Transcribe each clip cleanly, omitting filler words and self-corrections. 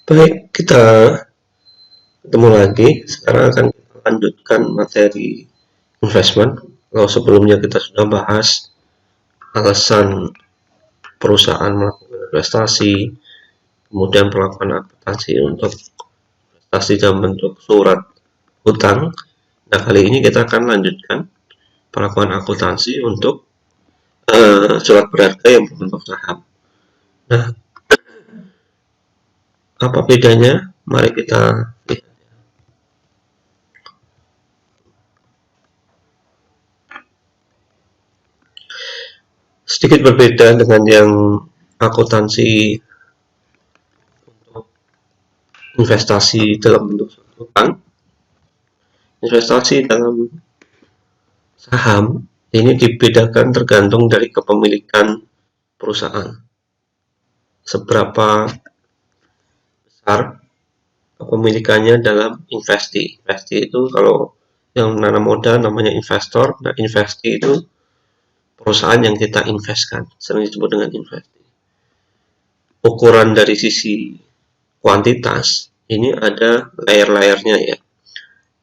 Baik, kita ketemu lagi. Sekarang akan kita lanjutkan materi investment. Kalau sebelumnya kita sudah bahas alasan perusahaan melakukan investasi, kemudian melakukan akuntansi untuk investasi dalam bentuk surat hutang. Nah, kali ini kita akan lanjutkan pelakuan akuntansi untuk surat berharga yang berbentuk saham. Nah, apa bedanya? Mari kita lihat. Sedikit berbeda dengan yang akuntansi untuk investasi dalam bentuk surat hutang. Investasi dalam saham ini dibedakan tergantung dari kepemilikan perusahaan. Seberapa besar kepemilikannya dalam investi. Investi itu kalau yang menanam modal namanya investor. Nah, investi itu perusahaan yang kita investkan, sering disebut dengan investi. Ukuran dari sisi kuantitas ini ada layer-layernya ya.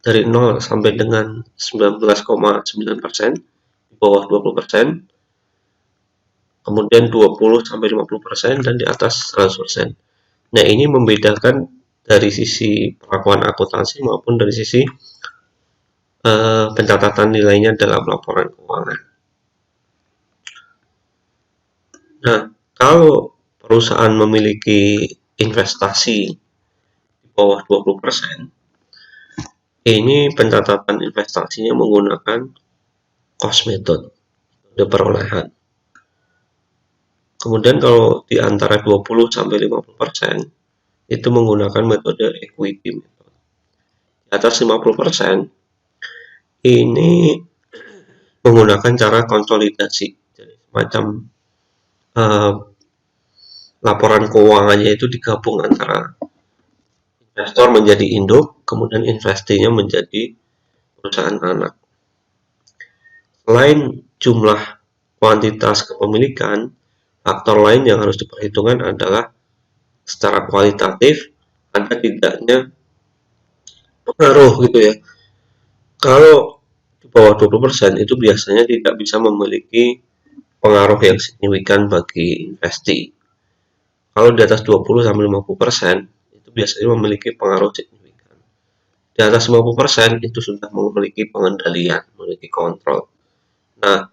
Dari 0 sampai dengan 19,9%, di bawah 20%, kemudian 20 sampai 50%, dan di atas 100%. Nah, ini membedakan dari sisi perlakuan akuntansi maupun dari sisi pencatatan nilainya dalam laporan keuangan. Nah, kalau perusahaan memiliki investasi di bawah 20%, ini pencatatan investasinya menggunakan cost method, metode perolehan. Kemudian kalau di antara 20 sampai 50% itu menggunakan metode equity method. Di atas 50% ini menggunakan cara konsolidasi. Jadi semacam laporan keuangannya itu digabung antara investor menjadi induk, kemudian investinya menjadi perusahaan anak. Selain jumlah kuantitas kepemilikan, faktor lain yang harus diperhitungkan adalah secara kualitatif ada tidaknya pengaruh gitu ya. Kalau di bawah 20% itu biasanya tidak bisa memiliki pengaruh yang signifikan bagi investi. Kalau di atas 20 sampai 50% itu biasanya memiliki pengaruh signifikan. Di atas 50% itu sudah memiliki pengendalian, memiliki kontrol. Nah,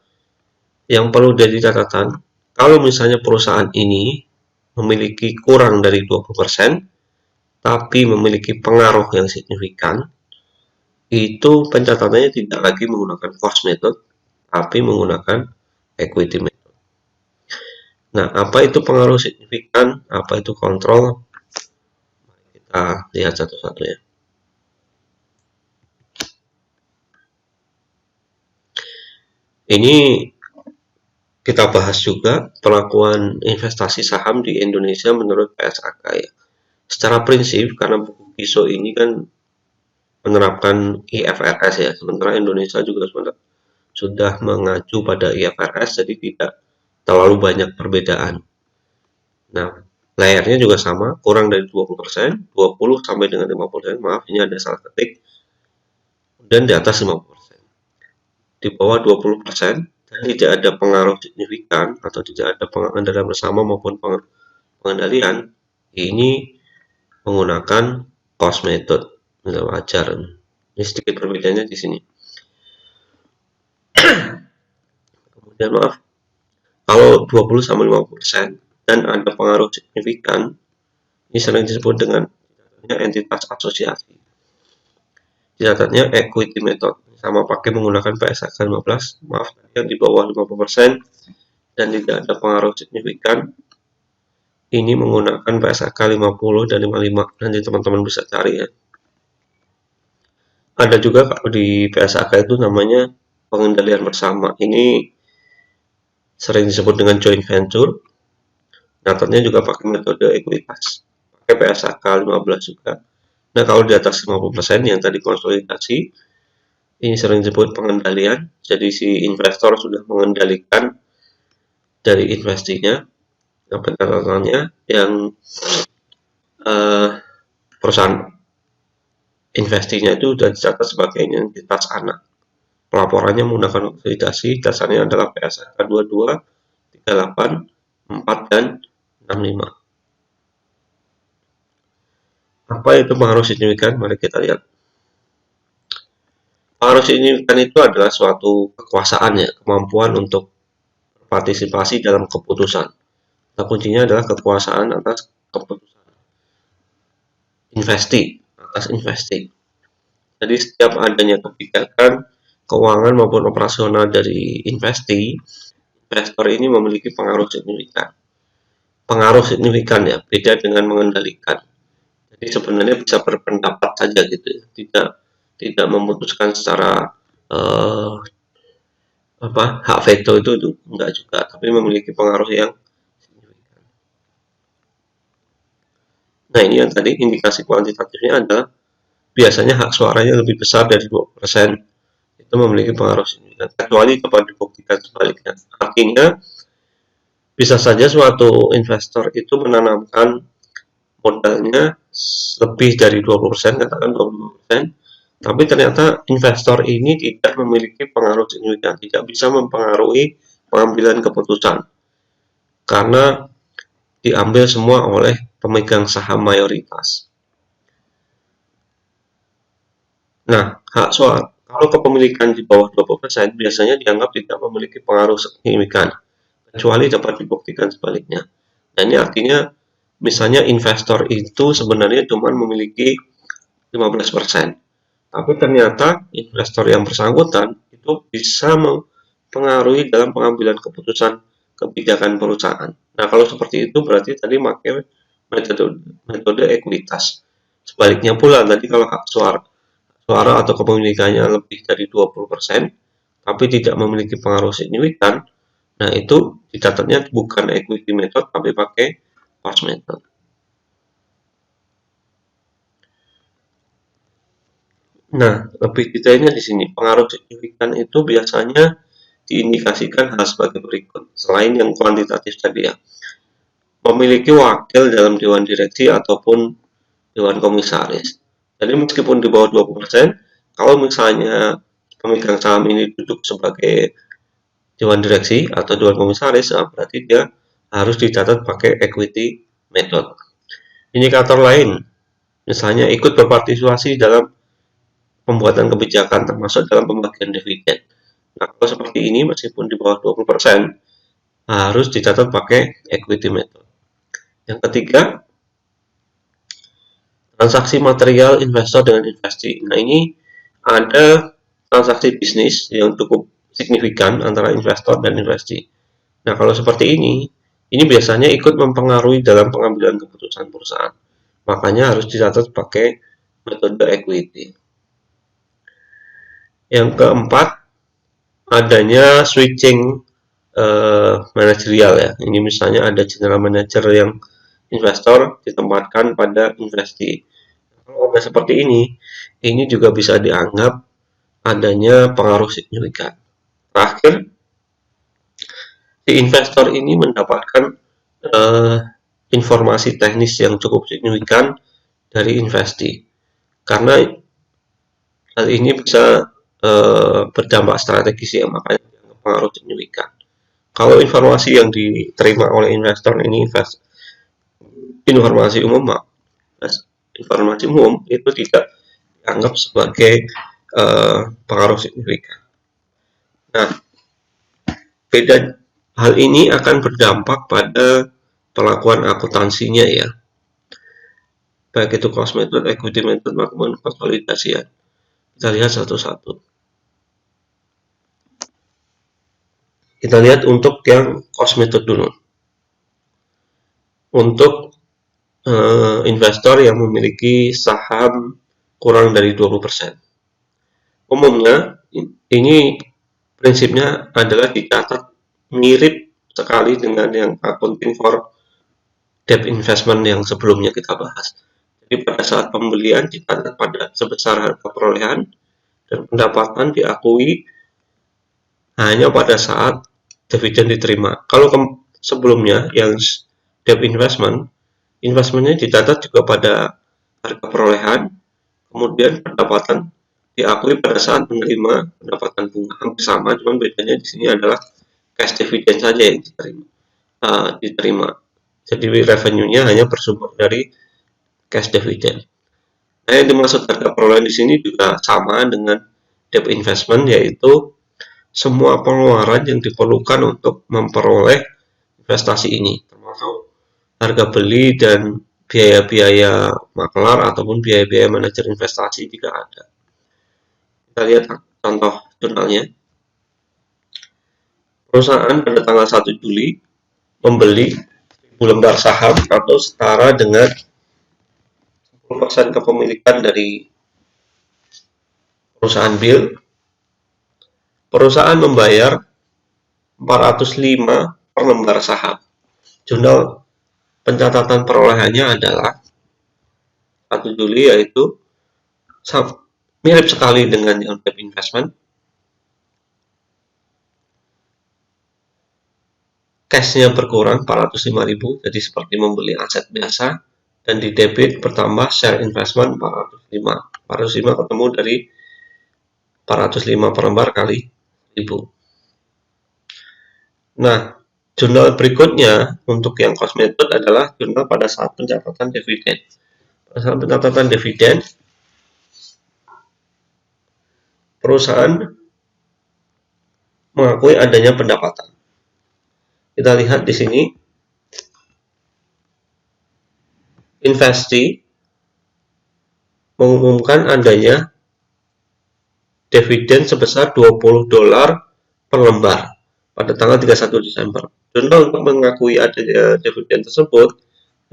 yang perlu jadi catatan, kalau misalnya perusahaan ini memiliki kurang dari 20%, tapi memiliki pengaruh yang signifikan, itu pencatatannya tidak lagi menggunakan cost method, tapi menggunakan equity method. Nah, apa itu pengaruh signifikan, apa itu kontrol? Kita lihat satu-satu ya. Ini kita bahas juga pelakuan investasi saham di Indonesia menurut PSAK ya. Secara prinsip, karena buku Kiso ini kan menerapkan IFRS ya, sementara Indonesia juga sudah mengacu pada IFRS, jadi tidak terlalu banyak perbedaan. Nah, layarnya juga sama, kurang dari 20%, 20 sampai dengan 50%, maaf ini ada salah ketik, dan di atas 50%. Di bawah 20% dan tidak ada pengaruh signifikan atau tidak ada pengendalian bersama maupun pengendalian, ini menggunakan cost method, wajar. Ini sedikit perbedaannya di sini. Kemudian maaf, kalau 20 sampai 50% dan ada pengaruh signifikan, ini sering disebut dengan entitas asosiasi. Catatnya equity method, sama pakai menggunakan PSAK 15, maaf yang di bawah 50% dan tidak ada pengaruh signifikan. Ini menggunakan PSAK 50 dan 55, nanti teman-teman bisa cari ya. Ada juga kalau di PSAK itu namanya pengendalian bersama. Ini sering disebut dengan joint venture. Catatnya juga pakai metode ekuitas, pakai PSAK 15 juga. Nah, kalau di atas 50% yang tadi konsolidasi, ini sering disebut pengendalian. Jadi si investor sudah mengendalikan dari investinya, catatannya yang perusahaan investinya itu sudah dicatat sebagai entitas anak. Pelaporannya menggunakan konsolidasi, dasarnya adalah PSAK 22, 38, 4, dan 65. Apa itu pengaruh signifikan? Mari kita lihat. Pengaruh signifikan itu adalah suatu kekuasaan ya, kemampuan untuk partisipasi dalam keputusan. Nah, kuncinya adalah kekuasaan atas keputusan atas investi. Jadi setiap adanya kebijakan keuangan maupun operasional dari investor ini memiliki pengaruh signifikan. Pengaruh signifikan ya, beda dengan mengendalikan. Jadi sebenarnya bisa berpendapat saja gitu ya, tidak memutuskan secara hak veto itu enggak juga, tapi memiliki pengaruh yang signifikan. Nah, ini yang tadi indikasi kuantitatifnya adalah biasanya hak suaranya lebih besar dari 20%, itu memiliki pengaruh signifikan, kecuali dapat dibuktikan sebaliknya. Artinya bisa saja suatu investor itu menanamkan modalnya lebih dari 20%, katakan 20%, tapi ternyata investor ini tidak memiliki pengaruh signifikan, tidak bisa mempengaruhi pengambilan keputusan, karena diambil semua oleh pemegang saham mayoritas. Nah, hak suara, kalau kepemilikan di bawah 20% biasanya dianggap tidak memiliki pengaruh signifikan, kecuali dapat dibuktikan sebaliknya. Nah, ini artinya misalnya investor itu sebenarnya cuma memiliki 15%, tapi ternyata investor yang bersangkutan itu bisa mempengaruhi dalam pengambilan keputusan kebijakan perusahaan. Nah, kalau seperti itu berarti tadi pakai metode ekuitas. Sebaliknya pula tadi kalau hak suara atau kepemilikannya lebih dari 20%, tapi tidak memiliki pengaruh signifikan, nah itu dicatatnya bukan equity method, tapi pakai force method. Nah, lebih detailnya di sini, pengaruh signifikan itu biasanya diindikasikan hal sebagai berikut, selain yang kuantitatif tadi ya. Memiliki wakil dalam dewan direksi ataupun dewan komisaris. Jadi meskipun di bawah 20%, kalau misalnya pemegang saham ini duduk sebagai dewan direksi atau dewan komisaris, berarti dia harus dicatat pakai equity method. Indikator lain, misalnya ikut berpartisipasi dalam pembuatan kebijakan termasuk dalam pembagian dividen. Nah, kalau seperti ini meskipun di bawah 20% harus dicatat pakai equity method. Yang ketiga, transaksi material investor dengan investi. Nah, ini ada transaksi bisnis yang cukup signifikan antara investor dan investi. Nah, kalau seperti ini biasanya ikut mempengaruhi dalam pengambilan keputusan perusahaan. Makanya harus dicatat pakai metode equity. Yang keempat, adanya switching manajerial ya. Ini misalnya ada general manager yang investor ditempatkan pada investi. Kalau ada seperti ini juga bisa dianggap adanya pengaruh signifikan. Terakhir, si investor ini mendapatkan informasi teknis yang cukup signifikan dari investi. Karena hal ini bisa berdampak strategis ya, makanya pengaruh signifikan. Kalau informasi yang diterima oleh investor ini informasi umum, itu tidak dianggap sebagai pengaruh signifikan. Nah, hal ini akan berdampak pada pelakuan akuntansinya ya, baik itu cost method, equity method maupun konsolidasi ya. Kita lihat satu-satu. Kita lihat untuk yang cost method dulu. Untuk investor yang memiliki saham kurang dari 20%. Umumnya ini prinsipnya adalah dicatat mirip sekali dengan yang accounting for debt investment yang sebelumnya kita bahas. Jadi pada saat pembelian dicatat pada sebesar harga perolehan dan pendapatan diakui hanya pada saat dividen diterima. Kalau sebelumnya yang debt investmentnya dicatat juga pada harga perolehan, kemudian pendapatan diakui pada saat menerima pendapatan bunga. Hampir sama, cuman bedanya di sini adalah cash dividend saja yang diterima. Jadi revenue-nya hanya bersumber dari cash dividend. Nah, yang dimaksud harga perolehan di sini juga sama dengan debt investment, yaitu semua pengeluaran yang diperlukan untuk memperoleh investasi ini, termasuk harga beli dan biaya-biaya maklar ataupun biaya-biaya manajer investasi jika ada. Kita lihat contoh jurnalnya. Perusahaan pada tanggal 1 Juli membeli 1000 lembar saham atau setara dengan 10% kepemilikan dari perusahaan Bill. Perusahaan membayar 405 per lembar saham. Jurnal pencatatan perolehannya adalah 1 Juli, yaitu mirip sekali dengan yang debt investment. Cash-nya berkurang 405.000, jadi seperti membeli aset biasa, dan di debit bertambah share investment 405. 405 ketemu dari 405 per lembar kali 1000. Nah, jurnal berikutnya untuk yang cost method adalah jurnal pada saat pencatatan dividen. Pada saat pencatatan dividen, perusahaan mengakui adanya pendapatan. Kita lihat di sini, investee mengumumkan adanya dividen sebesar $20 per lembar pada tanggal 31 Desember. Jurnal untuk mengakui adanya dividen tersebut,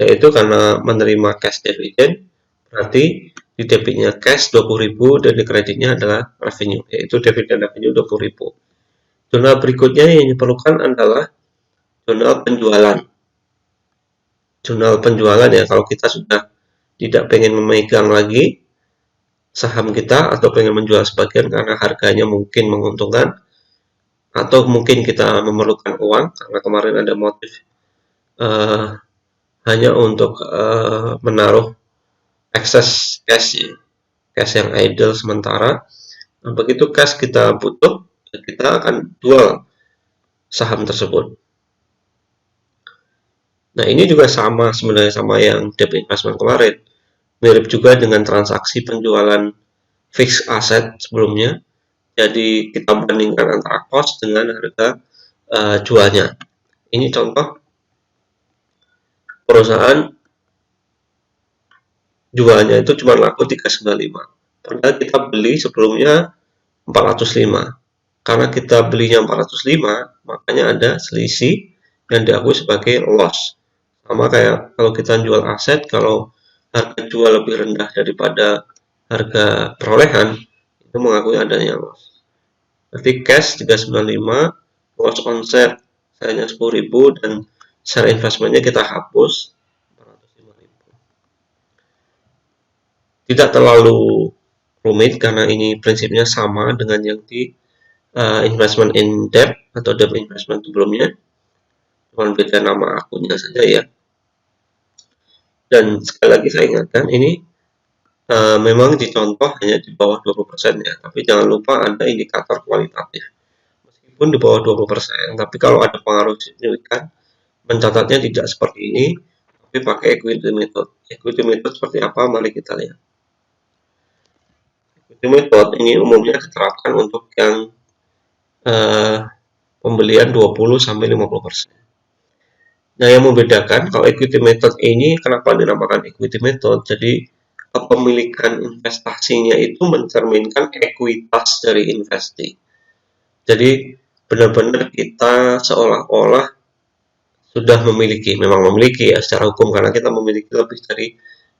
yaitu karena menerima cash dividen, berarti di debitnya cash 20.000 dan di kreditnya adalah revenue, yaitu dividen revenue 20.000. Jurnal berikutnya yang diperlukan adalah jurnal penjualan. Jurnal penjualan ya, kalau kita sudah tidak pengen memegang lagi saham kita atau pengen menjual sebagian karena harganya mungkin menguntungkan, atau mungkin kita memerlukan uang karena kemarin ada motif hanya untuk menaruh excess cash yang idle sementara. Nah, begitu cash kita butuh, kita akan jual saham tersebut. Nah, ini juga sama sebenarnya sama yang debt investment kemarin. Mirip juga dengan transaksi penjualan fixed asset sebelumnya. Jadi kita bandingkan antara cost dengan harga jualnya. Ini contoh perusahaan jualnya itu cuma laku 395. Padahal kita beli sebelumnya 405. Karena kita belinya 405, makanya ada selisih yang diakui sebagai loss. Sama kayak kalau kita jual aset, kalau harga jual lebih rendah daripada harga perolehan, itu mengakui adanya loss. Berarti cash 395, loss on share hanya 10.000, dan share investmentnya kita hapus 405.000. Tidak terlalu rumit karena ini prinsipnya sama dengan yang di investment in debt atau debt investment sebelumnya, cuma beda nama akunnya saja ya. Dan sekali lagi saya ingatkan, ini memang dicontoh hanya di bawah 20% ya, tapi jangan lupa ada indikator kualitatif. Meskipun di bawah 20%, tapi kalau ada pengaruh signifikan, mencatatnya tidak seperti ini, tapi pakai equity method. Equity method seperti apa? Mari kita lihat. Equity method ini umumnya diterapkan untuk yang pembelian 20-50%. Nah, yang membedakan kalau equity method ini, kenapa dinamakan equity method? Jadi kepemilikan investasinya itu mencerminkan ekuitas dari investasi. Jadi benar-benar kita seolah-olah sudah memiliki, memang memiliki ya secara hukum karena kita memiliki lebih dari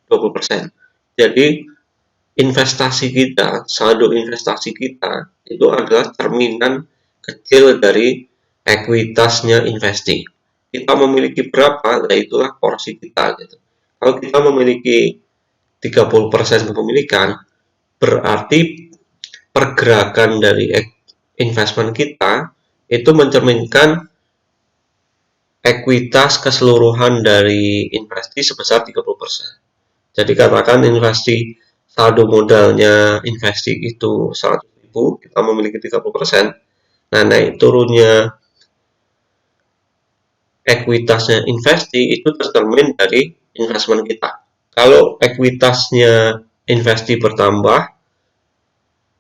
20%. Jadi investasi kita, saldo investasi kita itu adalah cerminan kecil dari ekuitasnya investasi. Kita memiliki berapa, ya itulah porsi kita gitu. Kalau kita memiliki 30% kepemilikan, berarti pergerakan dari investment kita itu mencerminkan ekuitas keseluruhan dari investasi sebesar 30%. Jadi katakan investasi saldo modalnya investasi itu 100.000, kita memiliki 30%. Nah, naik turunnya ekuitasnya investasi itu tercermin dari investment kita. Kalau ekuitasnya investasi bertambah,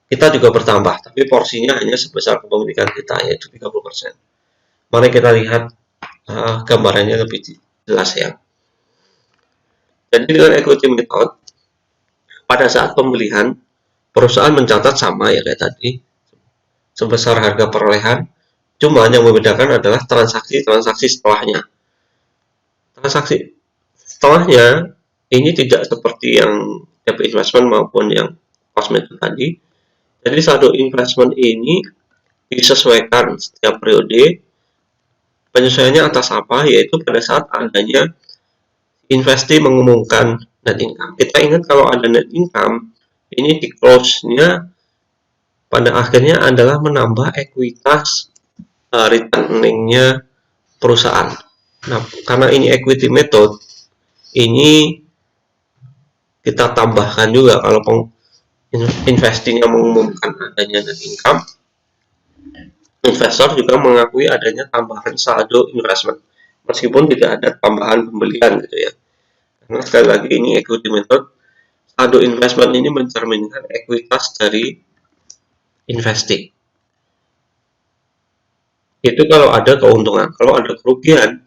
kita juga bertambah, tapi porsinya hanya sebesar kepemilikan kita, yaitu 30%. Mari kita lihat gambarannya lebih jelas ya. Jadi dengan equity method, pada saat pembelian, perusahaan mencatat sama ya kayak tadi, sebesar harga perolehan, cuma yang membedakan adalah transaksi-transaksi setelahnya. Transaksi setelahnya ini tidak seperti yang DP investment maupun yang cost method tadi. Jadi saldo investment ini disesuaikan setiap periode. Penyesuaiannya atas apa? Yaitu pada saat adanya investasi mengumumkan net income. Kita ingat kalau ada net income, ini di close-nya pada akhirnya adalah menambah ekuitas return earning-nya perusahaan. Nah, karena ini equity method, ini kita tambahkan juga kalau investingnya mengumumkan adanya net income, investor juga mengakui adanya tambahan saldo investment meskipun tidak ada tambahan pembelian gitu ya. Karena sekali lagi ini equity method, saldo investment ini mencerminkan ekuitas dari investing. Itu kalau ada keuntungan. Kalau ada kerugian,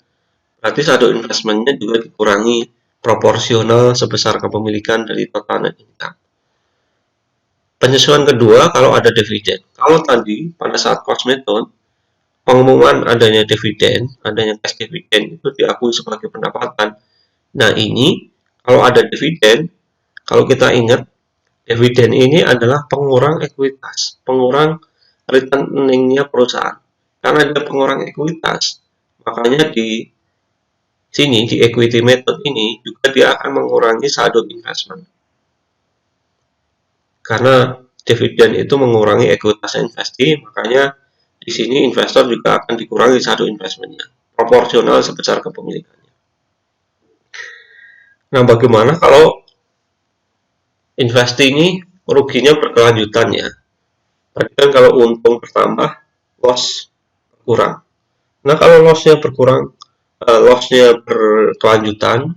berarti saldo investmentnya juga dikurangi proporsional sebesar kepemilikan dari total net income. Penyesuaian kedua kalau ada dividen. Kalau tadi pada saat cost method, pengumuman adanya dividen, adanya cash dividen itu diakui sebagai pendapatan. Nah ini kalau ada dividen, kalau kita ingat dividen ini adalah pengurang ekuitas, pengurang return earning-nya perusahaan. Karena ada pengurang ekuitas, makanya di sini di equity method ini juga dia akan mengurangi saldo investment. Karena dividen itu mengurangi ekuitas investasi, makanya di sini investor juga akan dikurangi saldo investmentnya, proporsional sebesar kepemilikannya. Nah, bagaimana kalau investasi ini ruginya berkelanjutan ya? Tadi kan kalau untung bertambah, loss berkurang. Nah, kalau lossnya berkurang, lossnya berkelanjutan,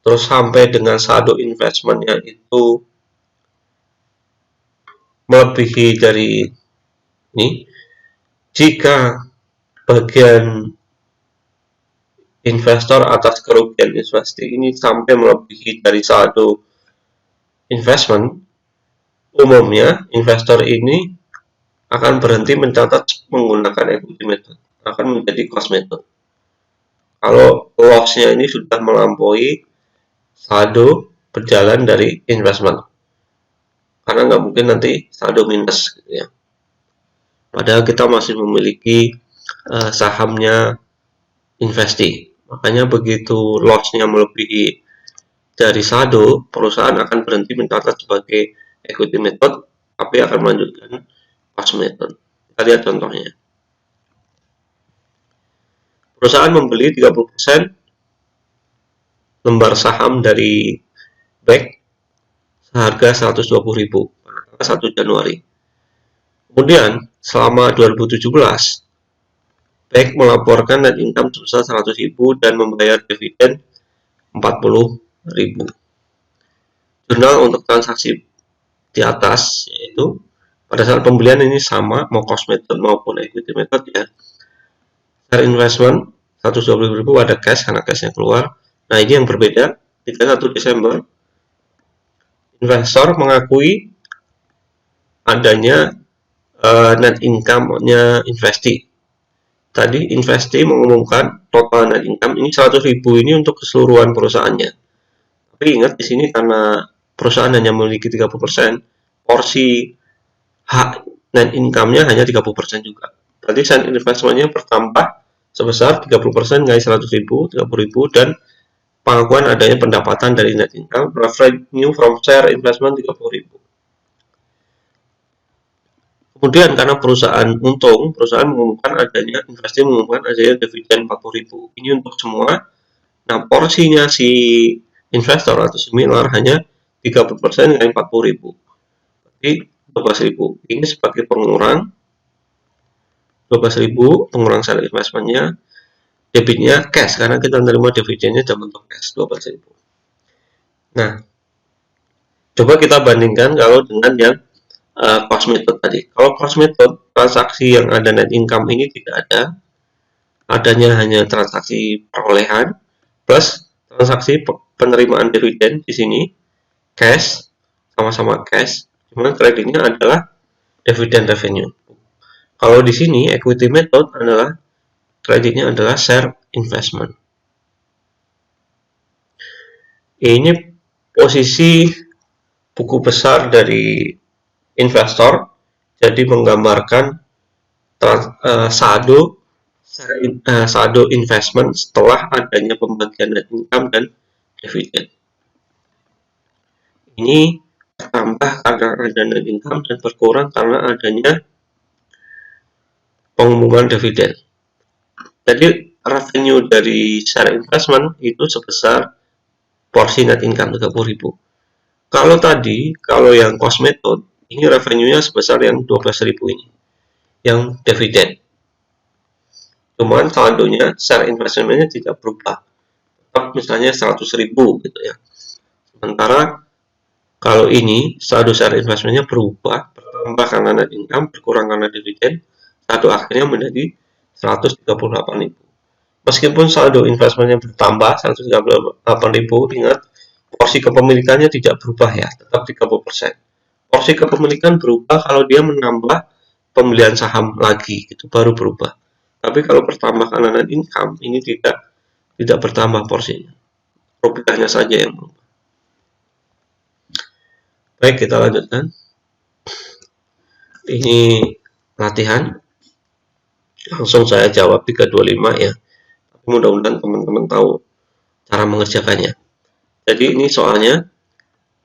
terus sampai dengan saldo investmentnya itu melebihi dari ini, jika bagian investor atas kerugian investasi ini sampai melebihi dari saldo investment, umumnya investor ini akan berhenti mencatat menggunakan equity method, akan menjadi cost method. Kalau loss-nya ini sudah melampaui saldo berjalan dari investment, karena nggak mungkin nanti saldo minus gitu ya. Padahal kita masih memiliki sahamnya investasi. Makanya begitu loss-nya melebihi dari saldo, perusahaan akan berhenti mencatat sebagai equity method, tapi akan melanjutkan cost method. Kita lihat contohnya. Perusahaan membeli 30% lembar saham dari BEC seharga 120.000 pada 1 Januari. Kemudian selama 2017 BEC melaporkan net income sebesar 100.000 dan membayar dividen 40.000. Jurnal untuk transaksi di atas yaitu pada saat pembelian ini sama mau cost method maupun equity method ya. Share investment 120.000 ada cash karena cashnya keluar. Nah ini yang berbeda. 31 Desember investor mengakui adanya net income-nya investasi. Tadi investasi mengumumkan total net income ini 100.000 ini untuk keseluruhan perusahaannya. Tapi ingat di sini karena perusahaan hanya memiliki 30%, porsi hak net income-nya hanya 30% juga. Berarti share investment-nya bertambah sebesar 30% kali 100.000, 30.000 dan pengakuan adanya pendapatan dari net income, revenue from share investment 30.000. Kemudian karena perusahaan untung, perusahaan mengumumkan adanya investasi mengumumkan adanya dividen 40.000. Ini untuk semua. Nah, porsinya si investor atau similar hanya 30% kali 40.000. Jadi 12.000. Ini sebagai pengurang 12.000 pengurang share investmentnya, debitnya cash karena kita menerima dividennya dalam bentuk cash 12.000. Nah, coba kita bandingkan kalau dengan yang cost method tadi. Kalau cost method, transaksi yang ada net income ini tidak ada, adanya hanya transaksi perolehan plus transaksi penerimaan dividen di sini cash, sama-sama cash, cuman kreditnya adalah dividen revenue. Kalau di sini equity method adalah kreditnya adalah share investment. Ini posisi buku besar dari investor, jadi menggambarkan saldo investment setelah adanya pembagian net income dan dividen. Ini bertambah karena ada net income dan berkurang karena adanya pengumuman dividen. Jadi revenue dari share investment itu sebesar porsi net income 30.000. Kalau yang cost method, ini revenue-nya sebesar yang 12.000 ini, yang dividen. Cuman saldonya share investment-nya tidak berubah, tetap misalnya 100.000 gitu ya. Sementara kalau ini saldo share investment-nya berubah, bertambah karena net income, berkurang karena dividen, saldo akhirnya menjadi 138.000. Meskipun saldo investmentnya bertambah 138.000, ingat porsi kepemilikannya tidak berubah ya, tetap 30%. Porsi kepemilikan berubah kalau dia menambah pembelian saham lagi, itu baru berubah. Tapi kalau bertambah karena net income, ini tidak bertambah porsinya. Rupiahnya saja yang berubah. Baik, kita lanjutkan. Ini latihan. Langsung saya jawab 325 ya. Mudah-mudahan teman-teman tahu cara mengerjakannya. Jadi ini soalnya,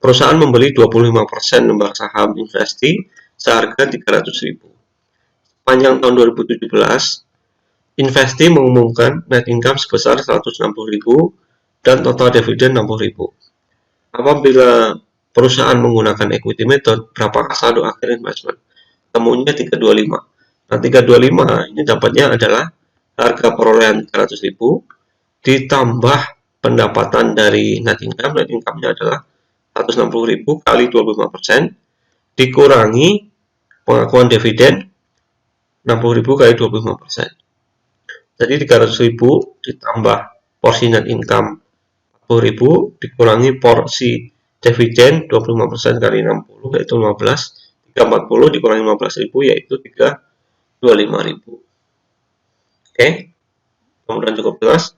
perusahaan membeli 25% lembar saham investi seharga 300.000. Sepanjang tahun 2017, investi mengumumkan net income sebesar 160.000 dan total dividen 60.000. Apabila perusahaan menggunakan equity method, berapakah saldo akhir investment? Temunya 325. Nah, 325 ini dapatnya adalah harga perolehan 300.000 ditambah pendapatan dari net income. Net income-nya adalah 160.000 kali 25% dikurangi pengakuan dividen 60.000 kali 25%. Jadi 300.000 ditambah porsi net income 40.000 dikurangi porsi dividen 25% kali 60 yaitu 15. 340 dikurangi 15.000 yaitu 325.000. Oke, kemudian cukup jelas.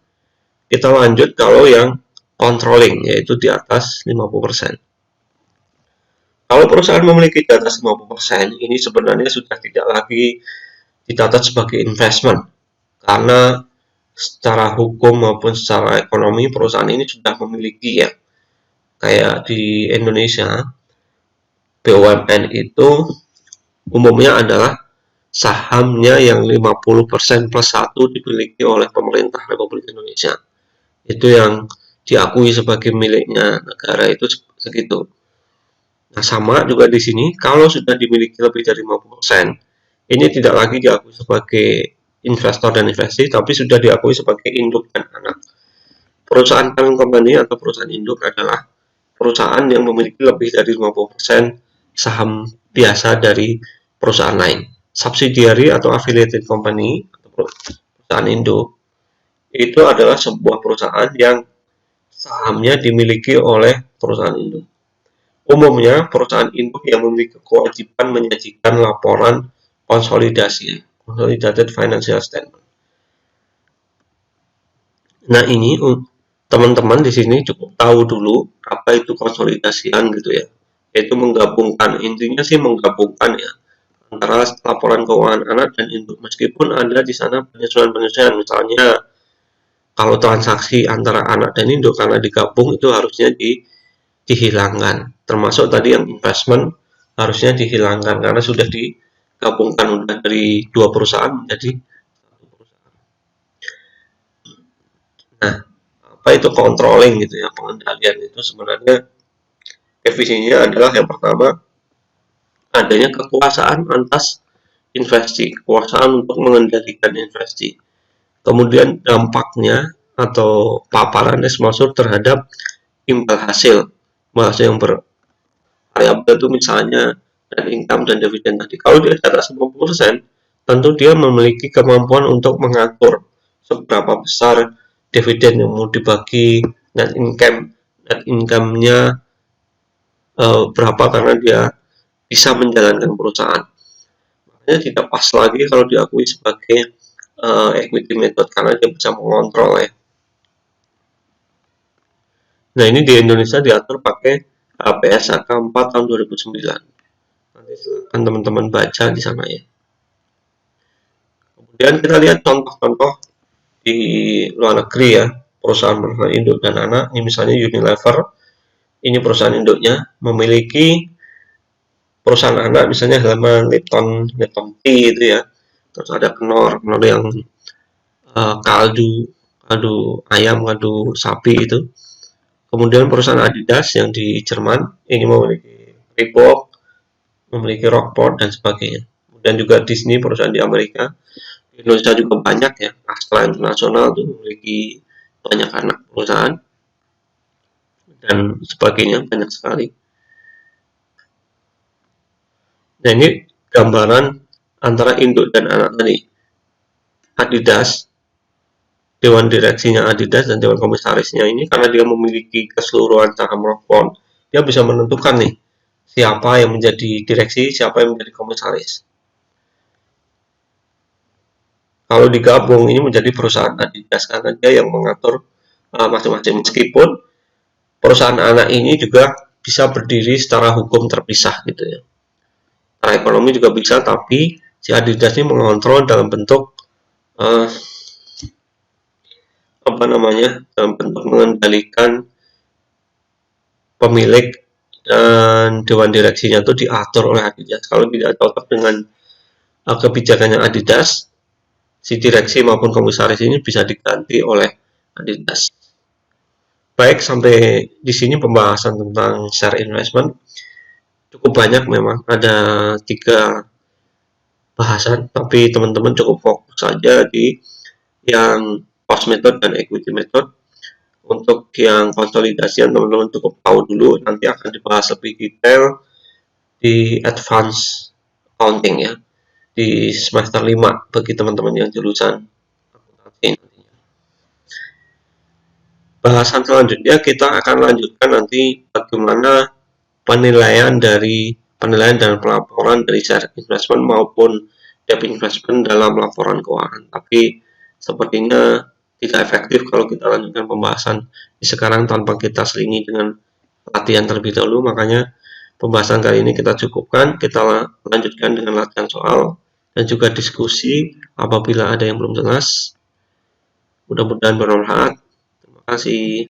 Kita lanjut kalau yang controlling, yaitu di atas 50%. Kalau perusahaan memiliki di atas 50%, ini sebenarnya sudah tidak lagi dicatat sebagai investment, karena secara hukum maupun secara ekonomi perusahaan ini sudah memiliki ya. Kayak di Indonesia, BUMN itu umumnya adalah sahamnya yang 50% plus 1 dimiliki oleh pemerintah Republik Indonesia. Itu yang diakui sebagai miliknya negara itu segitu. Nah, sama juga di sini, kalau sudah dimiliki lebih dari 50%, ini tidak lagi diakui sebagai investor dan investasi, tapi sudah diakui sebagai induk dan anak. Perusahaan parent company atau perusahaan induk adalah perusahaan yang memiliki lebih dari 50% saham biasa dari perusahaan lain. Subsidiary atau affiliated company atau perusahaan induk itu adalah sebuah perusahaan yang sahamnya dimiliki oleh perusahaan induk. Umumnya perusahaan induk yang memiliki kewajiban menyajikan laporan konsolidasi, consolidated financial statement. Nah, ini teman-teman di sini cukup tahu dulu apa itu konsolidasian gitu ya. Yaitu menggabungkan, intinya sih menggabungkan ya antara laporan keuangan anak dan induk, meskipun ada di sana penyesuaian-penyesuaian. Misalnya kalau transaksi antara anak dan induk karena digabung itu harusnya dihilangkan, termasuk tadi yang investment harusnya dihilangkan karena sudah digabungkan udah dari dua perusahaan menjadi satu perusahaan. Nah, apa itu controlling gitu ya, pengendalian itu sebenarnya definisinya adalah yang pertama adanya kekuasaan atas investasi, kekuasaan untuk mengendalikan investasi. Kemudian dampaknya atau paparannya masuk terhadap imbal hasil yang bervariabel itu misalnya net income dan dividen tadi. Kalau dia di atas 50%, tentu dia memiliki kemampuan untuk mengatur seberapa besar dividen yang mau dibagi, net income-nya berapa karena dia bisa menjalankan perusahaan. Makanya tidak pas lagi kalau diakui sebagai equity method karena dia bisa mengontrol ya. Nah ini di Indonesia diatur pakai PSAK 4 tahun 2009. Nanti silakan teman-teman baca di sana ya. Kemudian kita lihat contoh-contoh di luar negeri ya, perusahaan-perusahaan induk dan anak. Ini misalnya Unilever, ini perusahaan induknya memiliki perusahaan anak misalnya Hellman, Lipton Tea itu ya. Terus ada Knorr yang kaldu ayam, kaldu sapi itu. Kemudian perusahaan Adidas yang di Jerman ini memiliki Reebok, memiliki Rockport dan sebagainya. Kemudian juga Disney, perusahaan di Amerika. Di Indonesia juga banyak ya, Astra Internasional itu memiliki banyak anak perusahaan dan sebagainya, banyak sekali. Nah ini gambaran antara induk dan anak tadi. Adidas, dewan direksinya Adidas dan dewan komisarisnya ini karena dia memiliki keseluruhan saham Rockport, dia bisa menentukan nih siapa yang menjadi direksi, siapa yang menjadi komisaris. Kalau digabung ini menjadi perusahaan Adidas karena dia yang mengatur masing-masing. Meskipun perusahaan anak ini juga bisa berdiri secara hukum terpisah gitu ya. Secara ekonomi juga bisa, tapi si Adidas ini mengontrol dalam bentuk dalam bentuk mengendalikan pemilik dan dewan direksinya itu diatur oleh Adidas. Kalau tidak cocok dengan kebijakannya Adidas, si direksi maupun komisaris ini bisa diganti oleh Adidas. Baik, sampai di sini pembahasan tentang share investment. Cukup banyak memang, ada 3 bahasan, tapi teman-teman cukup fokus saja di yang cost method dan equity method. Untuk yang konsolidasian teman-teman cukup tahu dulu, nanti akan dibahas lebih detail di advance accounting ya, di semester 5 bagi teman-teman yang jurusan akuntansi. Bahasan selanjutnya kita akan lanjutkan nanti bagaimana penilaian dan pelaporan dari share investment maupun debt investment dalam laporan keuangan. Tapi sepertinya tidak efektif kalau kita lanjutkan pembahasan di sekarang tanpa kita selingi dengan latihan terlebih dahulu. Makanya pembahasan kali ini kita cukupkan, kita lanjutkan dengan latihan soal dan juga diskusi apabila ada yang belum jelas. Mudah-mudahan bermanfaat. Terima kasih.